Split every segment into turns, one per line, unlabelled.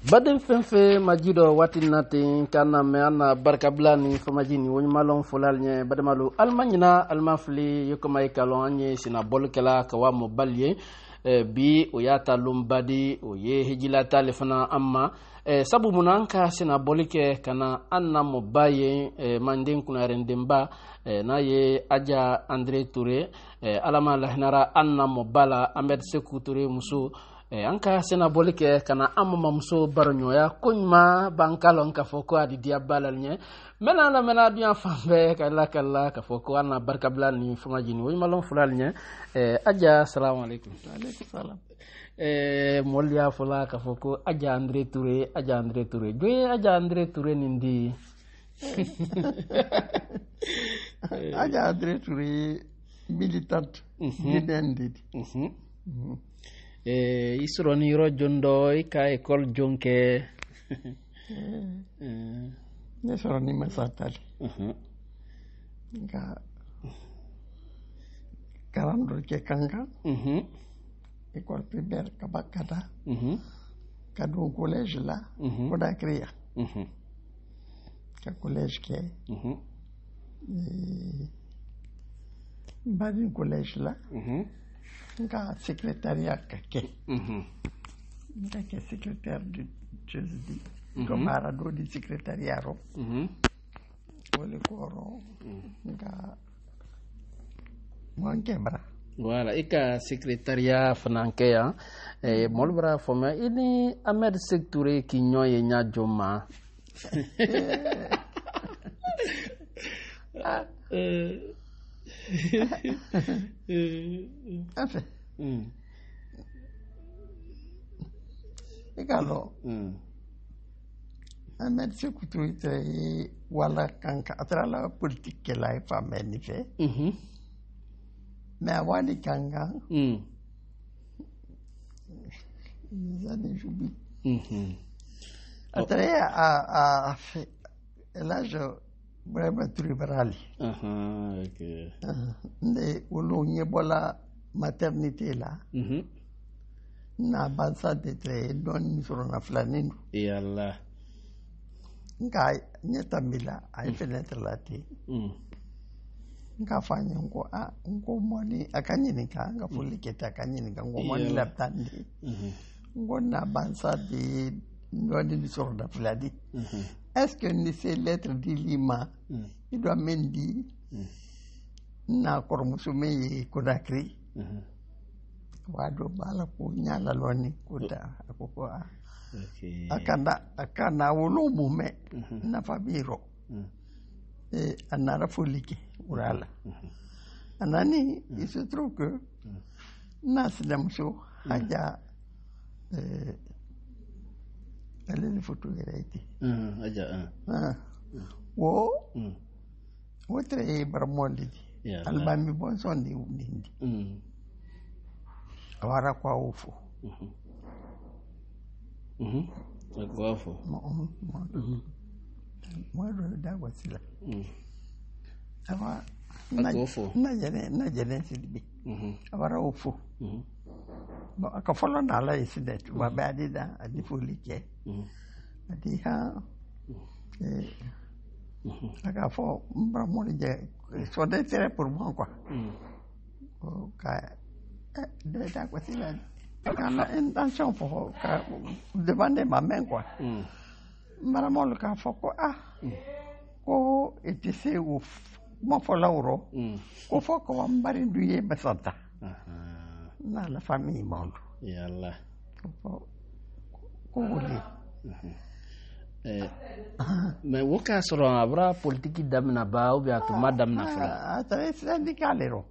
Baden fenfe majido watin natin kana me ana barka blani famajini woni malon fulal nye badamalu almanyina almafli yokoma ikalon anye sina bolkela kawa mo balye bi o yata lumbadi o ye hijila talefana amma sabu munanka sina bolike kana anna mo baye manden kuna rendemba na ye aja Andre Touré alama lahnara anna mo bala Ahmed Sekou Touré muso anka sena bolike kana amma muso barnyoya kunyma bankalon ka foko adi dia balal nye mena dia fambe kala ka foko ana barka blani famajini wi malon fulal nye aja assalamu alaikum.
Wa alaikum salam.
Molya fula ka foko aja Andre Touré joye aja Andre Touré nindi
aja Andre Touré militante didendid
isroni yoro jondoy ka école jonke
ne soroni masatali nga karando ke kanga école primaire kabakata kadu collège là koda créa ka collège ke badi collège là nga secrétariat kake nga ke secrétaire du jeudi comme arado di secrétariat ro wole koro nga mon kebra
voilà ika secrétariat fanankeya molbra foma ini Ahmed Sekou Touré ki nyoye nya joma
enfin egalo Ahmed Sekou Touré wala kanka atrala politique ke la femme ni fait mais awani kanga zani j'oublie atre a fait l'âge vraiment tribal
okay
ne wolo nyebola maternité là na bansa de tre don sur na flanindu
ya Allah
nga nyeta mila ay fenêtre lati nga fanya ngo moni akanyini ka nga fuliketa akanyini ka ngo moni laptandi ngo na bansa de don sur na fladi est-ce que ni ces lettres de Lima il doit mendi na kormusume Conakry wado bala ko nyala loni kuda akoko
okay
akana wolumu me na fabiro anara folike urala anani il se trouve que nas damso haja elle est photographe
aja
wo tre barmoldi albami bon sondi nindi awara kwa ufu
akwafu
mwado da wasila awa
akwafu
na jene sidibi awara ufu ba aka follow na la incident ba badi da adi folike adi ha aka fo mbra mo je so de tere pour moi quoi ka de da wasila kana intention pour ka demander ma main quoi maramol ka fo ko ko etise ou mo fo lauro ko fo ko mbari duye basata na la famille mondo
yalla
ko woli
mais woka soro abra politique damna ba ou bien to madame na fala
très syndicalero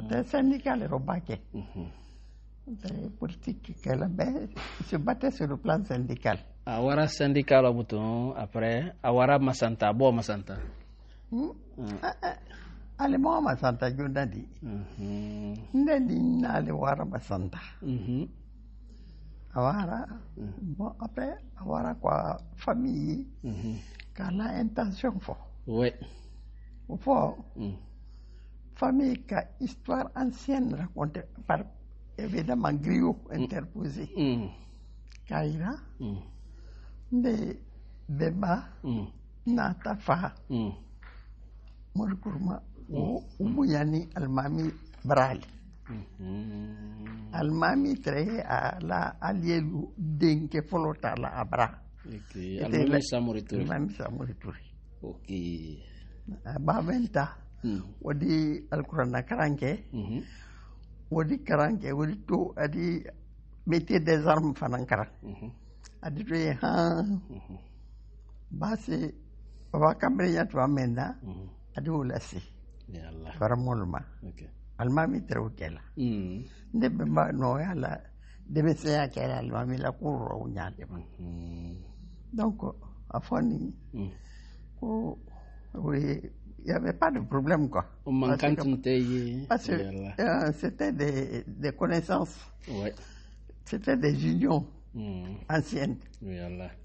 très syndicalero baké très politique qu'elle se battait sur le plan syndical
awara syndical bouton après awara masanta bo masanta
ale mo masanta jondadi ndadi nale wara masanta awara bon après awara quoi famille kala intention fo
oui
fo famille ka histoire ancienne racontée par évidemment griot interposé kaira nde beba na tafa murkurma umuyani almami brali almami tre ala alielu denke folota la abra
almami Samori
Touré
okay
babenta wadi alquran karanke wadi karanke wadi to adi métier des armes fanankara adi to base baba kambrenya to amenda adi ulasi
yalla
faramolma
okay
almami terukela nde bemba no yala debe se kera almami la kuro unyade donc afoni ko oui il n'y avait pas de problème quoi parce que c'était des connaissances c'était des unions anciennes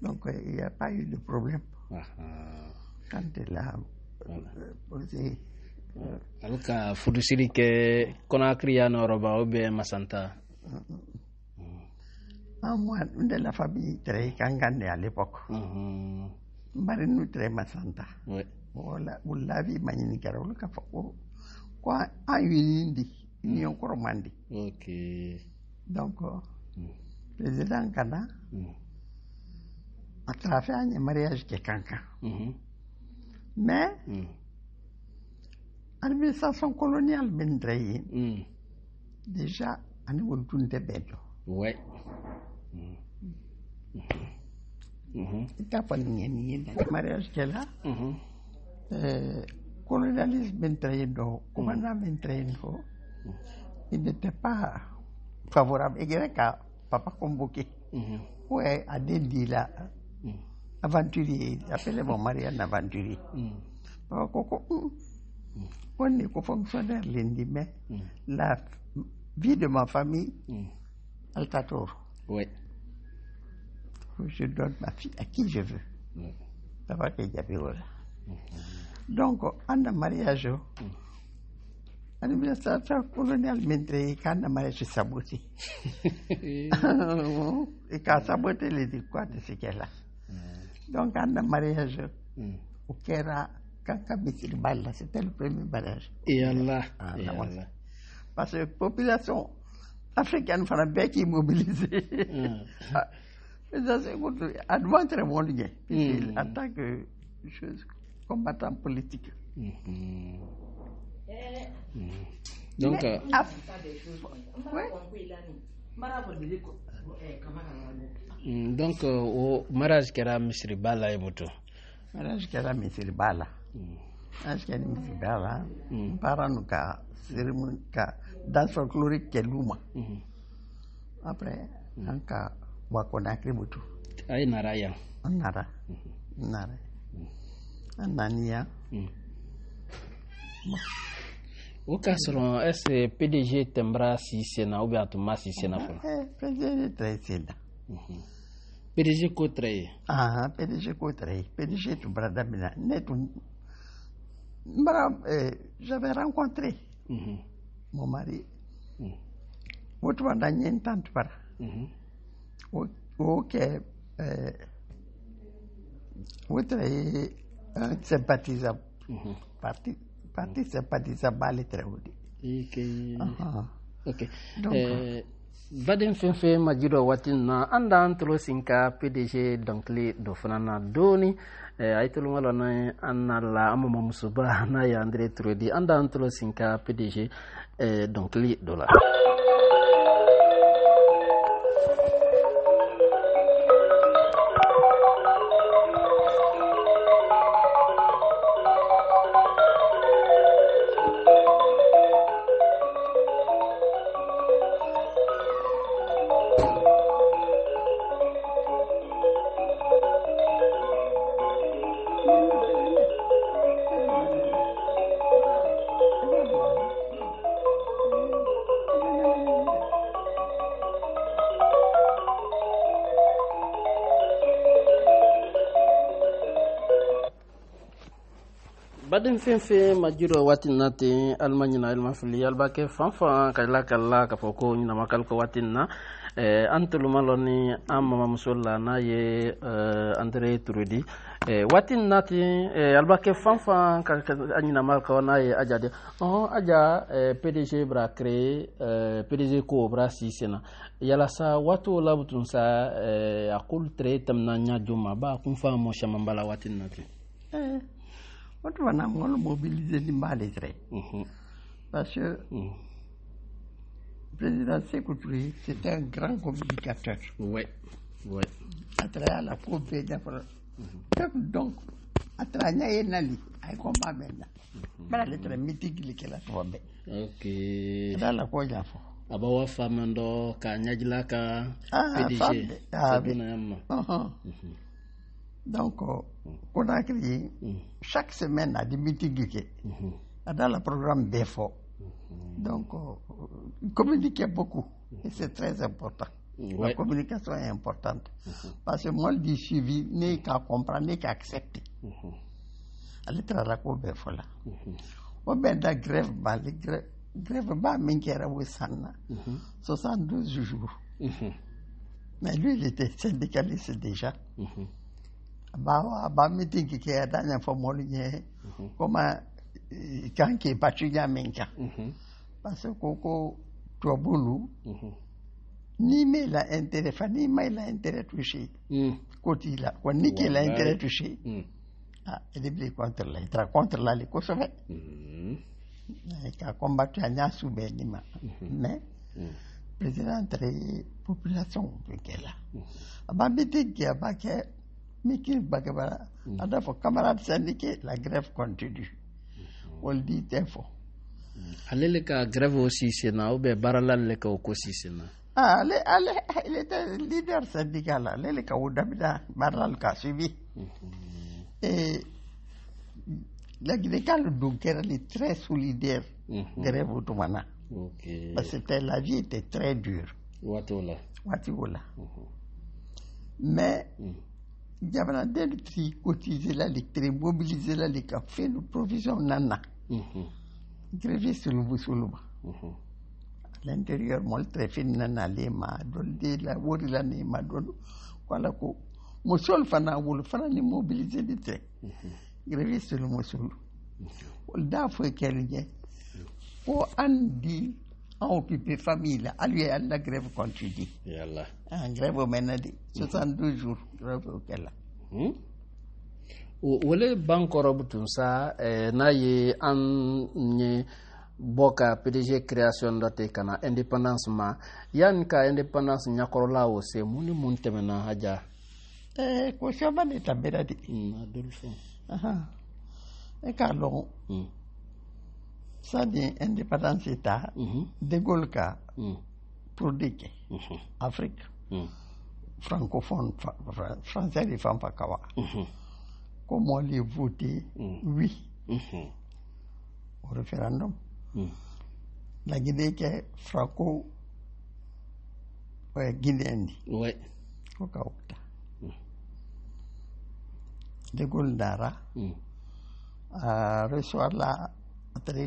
donc il n'y a pas eu de problème quand il a posé
alka fudusiri ke Conakry ya noroba obe masanta
moi de la famille très kangane à l'époque marinu très masanta wala ulavi manyini karol ka fako kwa ayindi union koromandi
okay
donc président kana a travers un mariage ke kanka mais administration coloniale bendrey déjà ani wontunde bedo
ouais
ita panini mariage ke là colonialisme bendreydo commandant bendreydo il n'était pas favorable et que papa convoqué ouais a dédié là aventurier appelé mon mari un aventurier koko on est co-fonctionnaire lundi mais la vie de ma famille Altator
ouais
je donne ma fille à qui je veux ça va que j'avais voilà donc en mariage administration coloniale mentre quand mariage saboté et quand saboté les quoi de ce qu'elle a donc en mariage au Kera quand Misiri Balla c'était le premier mariage
et Allah
parce que population africaine fana bien qui mobilisée ça c'est contre adventure mondial en tant que chose combattant politique
donc donc au mariage kera Misiri Balla e moto
mariage kera Misiri Balla mariage kera Misiri Balla paranu ka cérémonie ka danse folklorique ke luma après anka wakonakri butu
ay naraya
nara anania
o kasoro est PDG tembra si sena ou bien Thomas si sena fo
PDG très sena
PDG ko très
PDG ko très PDG tu brada bina netu mbara j'avais rencontré mon mari wotu wanda nyentante para ok wotra sympathisant parti sympathisant bali très
ok baden fenfe majiro watin na anda antolo sinka PDG donc li do fanana doni aytolo ngalo na anala amama musuba na ya André Trodi anda antolo sinka PDG donc li dola baden fenfe majuro watinna te almanyina almafili albake fanfa kala kala ka foko nyina makal ko watinna antulu maloni amma musolla na ye André Turudi watinna te albake fanfa ka nyina malka na ye ajade aja PDG bra créé PDG ko bra sisena yala sa wato labutun sa aqul tretam na nyajuma ba kun fa mo shamambala watinna te
on va mobiliser les parce que le président Sékou Touré, c'était un grand communicateur.
Oui.
À travers la coopération. Donc, à travers Nali, à combat maintenant. Voilà les très mythiques qui la trouvent.
Ok.
Dans la quoi il a fait.
Abawa famando ka nyajila ka PDG.
Donc, on a créé chaque semaine à des meetings dans le programme d'effort. Donc, communiquer beaucoup. Et c'est très important. La communication est importante. Parce que moi, le suivi n'est qu'à comprendre, n'est qu'à accepter. Allez, la courbe est là. On met la grève, grève, mais qui era 72 jours. Mais lui, il était syndicaliste déjà. Meeting qui est dans l'information, comment quand qui est particulièrement parce que Koko Touaboulou, ni mais la intérêt, ni mais la intérêt touché, côté là, quand ni qu'il a intérêt touché, il est contre là, il est contre là, les Kosovo. Il a combattu à Niassou Benima, mais président de la population, qui est là. Meeting qui a baqué. Mais qui bagabara, à fois camarades syndiqués, la grève continue. On le dit info.
Allez ka grève aussi c'est na ou bien baralal le ka aussi c'est na.
Il était leader syndical là, les ka oudabida baralal ka suivi. Et la Guinée-Calais donc elle est très solidaire grève outumana. Parce que la vie était très dure.
Watola.
Mais il y avait un tri cotisé là, les mobilisé là, les cafés, nous provision nana. Grévé sur le boussoulou. À l'intérieur, moi, le très fin nana, les ma, donné la wori la ne ma donné. Voilà quoi. Mon seul fana, ou le fana, ni mobilisé de très. Grévé sur le moussoulou. Le dafou qu'elle y est. Pour Andy, en occupé famille là, à lui, à la grève continue.
Yalla.
En grève au Ménadi, 62 jours, grève au Kella.
Wole bankoro butun sa na ye an nye boka PDG création dote kana indépendance ma yan ka indépendance nyakorola o se muni mun temena haja
ko shaba ne tabera di
adolfo
e ka long ça dit indépendance état de Gaulle ka produit Afrique francophone français les femmes pas kawa comment les voter oui au référendum la Guinée qui est franco guinéenne
ouais
au Kaouta de Gaulle Dara a reçu la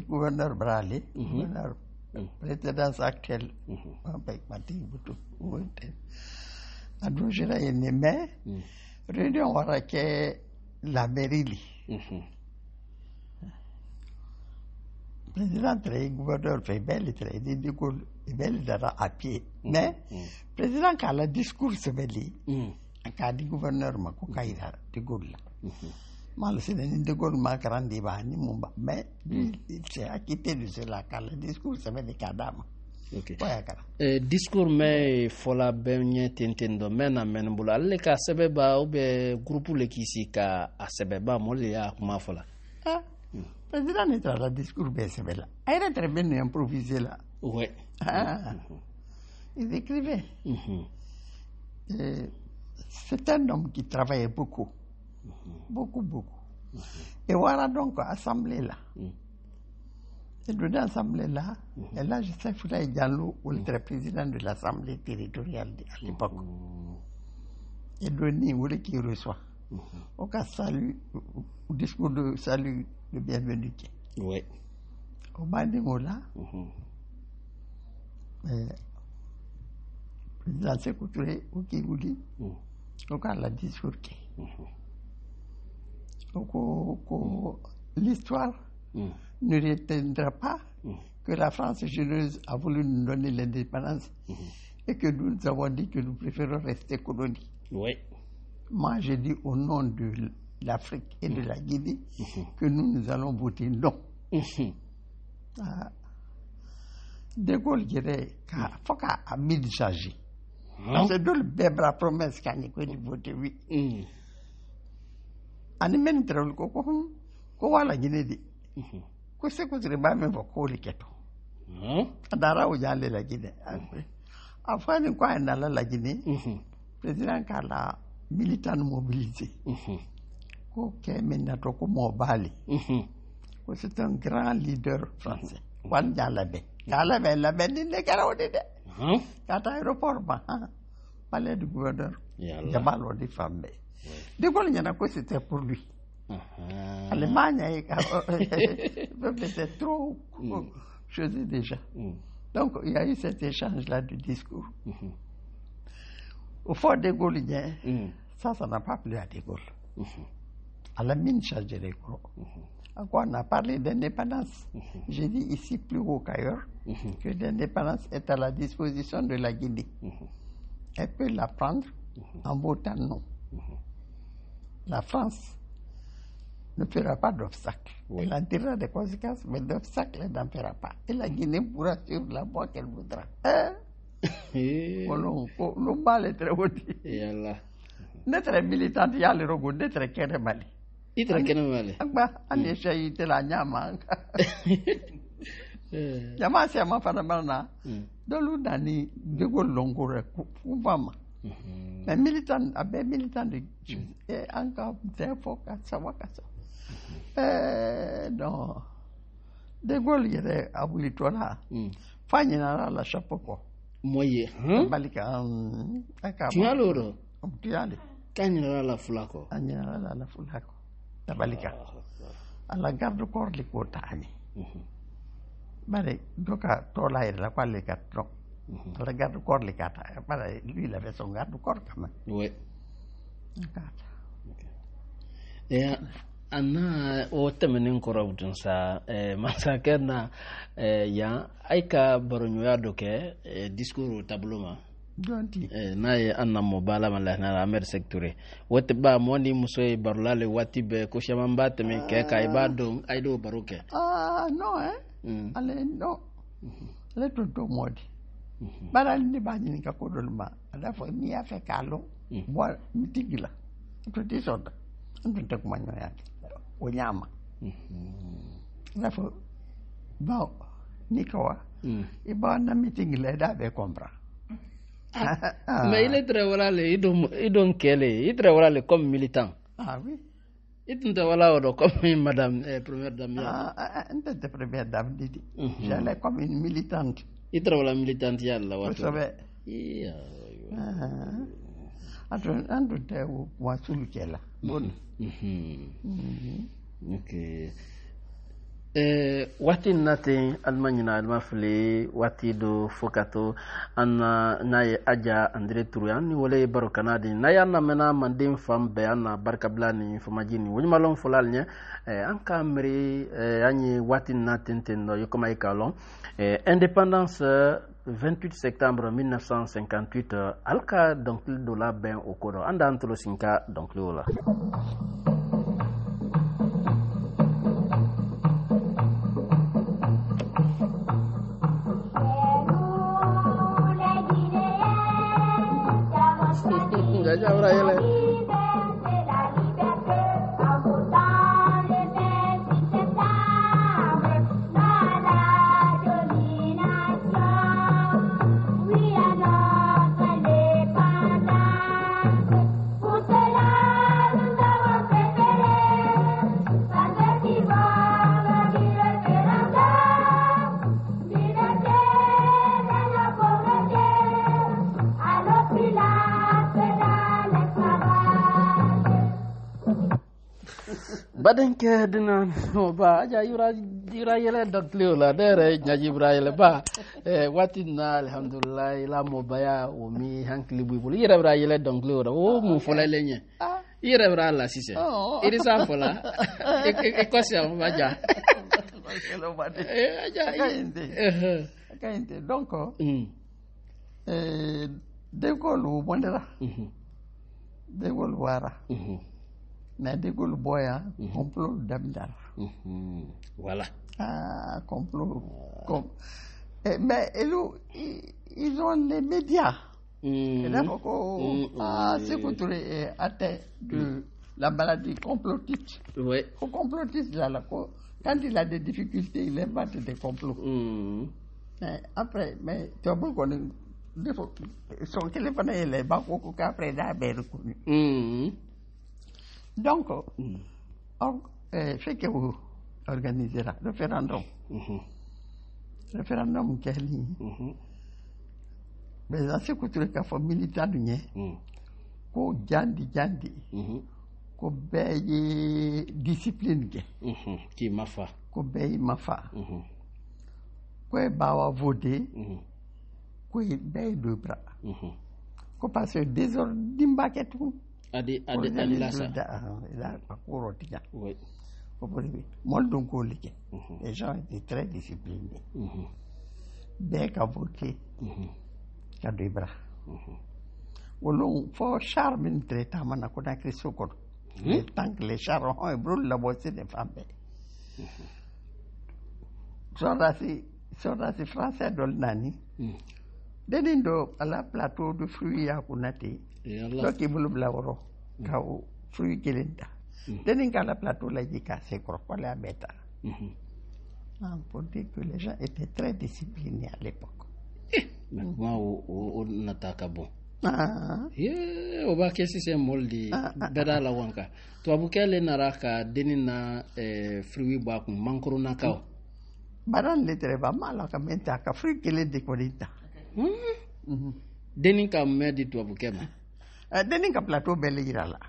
gouverneur Bralé gouverneur présidence actuelle avec Mati Boutou a dojera yene mais réunion wara ke la mairie président très gouverneur fait belle très de Gaulle belle dara à pied mais président ka la discours se beli ka di gouverneur ma ko kaira de Gaulle mal c'est de Gaulle ma grandi ba ni mumba mais il s'est acquitté de cela ka le discours se beli kadama.
Okay. Discours mais fola benye tentendo mena menbula alle ka sebeba ou be groupe le kisi ka a sebeba mo le ya kuma fola
président n'est pas la discours be sebela ayra très bien improvisé là
ouais
il écrivait c'est un homme qui travaillait beaucoup et voilà donc assemblée là. Et dans l'Assemblée là, et là, je sais Foulaye Diallo, le président de l'Assemblée territoriale à l'époque. Et Denis, qui reçoit. Au cas salut, au discours de salut le bienvenu.
Oui.
Au Bandingo là, président Sékou Touré, au Kigouli, au cas la discours. Donc, l'histoire ne retiendra pas que la France généreuse a voulu nous donner l'indépendance et que nous avons dit que nous préférons rester colonie.
Oui.
Moi, j'ai dit au nom de l'Afrique et de la Guinée que nous allons voter non. De Gaulle dirait qu'il faut qu'il y ait de changer. Parce que le bébé la promesse qu'il y a de voter oui. Ani men trawul ko wala Guinée di. Ko se ko tre ba men ko liketo. Adara o jale la Guinée. Afani ko en la Guinée. Président kala militant mobilisé. Ko ke men na to ko mo bali. Ko c'est un grand leader français. Wan Jalabe. Jalabe la ben ni karaw de. Kata aéroport ba. Palais du gouverneur. Jamal Wadi Fambe. De Gaulle, il y en a quoi, c'était pour lui. L'Allemagne, c'est trop chose déjà. Donc, il y a eu cet échange-là du discours. Au fond, de Gaulle, ça n'a pas plu à de Gaulle. À la mine chargée de Gaulle. À quoi on a parlé d'indépendance. J'ai dit ici plus haut qu'ailleurs que l'indépendance est à la disposition de la Guinée. Elle peut la prendre en votant non. La France ne fera pas d'obstacle. Elle en tirera des conséquences, mais d'obstacle, elle n'en fera pas. Et la Guinée pourra suivre la voie qu'elle voudra. Le mal est très haut. Notre militante, il y a le rogo, notre kere mali.
Il y a le mali.
On est chez la Nyama. Nyama, c'est ma femme. Dans l'Oudani, de Golongore, Kouvama. Mais militant de et encore des fois ça donc de Gaulle il est aboli toi là fagné na la chapeau quoi
moye
balika
tu as l'oro
tu as
kanyara la fulako
la balika à la garde corps les kotani bare doka tola la quale katro. La garde corps les quatre. Lui, il avait son garde corps quand même.
Oui. Et Anna, au terme corruption, ça, massacre, ya, aika baronyoya doke, discours au tableau. Naye Anna Mobala, Malana, Amer sectoré. What ba moni musoi barlale, watibe, koshamamba, me keka, ibadong, aido baroke.
Ah, non, allez, non. Les tout modi. Bara ni ba ni ka ko dol ma ada fo ni ya fe kalo bo mitigila to ti soda ndu tek ma nyoya o nyama da fo ba ni ko wa e ba na mitigila da be compra
mais il est très voilà les idon kele il très voilà les comme militant
oui
il te voilà comme madame première dame
de première dame didi j'allais comme une militante.
Itra wala militant yalla wato.
Iya. Ando te wa sulu kela. Bon.
Okay. Wati nate almanyina almafle wati do fokato anna naye aja Andre Turuyan ni wala baro kanadi na yanna mena mandim fam be anna barka blani famajini woni malon folal nya anka mri anyi wati nate tendo yokoma ikalon indépendance 28 septembre 1958 alka donc do la ben au kodo anda antolo sinka donc lola. Ya ahora él badenke dina ba aja yura yele dokleo la dere nyaji ibrahim ba watina alhamdulillah la mobaya o mi hankli bubul yere bra yele dokleo o mu fola lenye yere bra la sise iri sa fola e kosi am baja
Kayinte donc dégolu mondera dégolu wara mais dégolu boya complot damdar
voilà
complot mais ils ont les médias Sékou Touré est atteint de la maladie complotiste.
Oui.
Au complotiste là, quand il a des difficultés, il invente des complots. Mais après, mais tu as beau connaître son téléphone et les banques qu'après il a reconnu. Donc, fait que vous organisera référendum. Référendum quel mais ça c'est que tu as fait militant ko jandi ko beye discipline
qui mafa
ko beye mafa ko bawa voter ko beye deux bras ko parce que désordre dimbaket
adi la sa
la akuro tia
oui
ko boli mol donc ko liké les gens étaient très disciplinés beye ka voter ka deux bras Wolong faut charme traita mana ko na kristo ko tant que les chars ont brûlé la boîte des femmes sorati français dol nani denindo ala plateau de fruits ya kunati donc ibulu blawro ka fruits kelenta denin la plateau la jika c'est quoi la beta pour dire que les gens étaient très disciplinés à l'époque
mais moi on nataka bon o ba kesi se moldi beda la wanka to abukele naraka denina fruit ba kun mankuru nakao
baran letre ba mala ka menta ka fruit kele de kodita
denin ka medi to abukema
denin ka plateau bele irala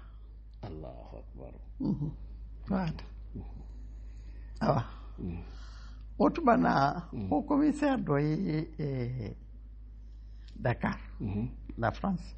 Allahu akbar
voilà awa otubana au commissaire doye Dakar la France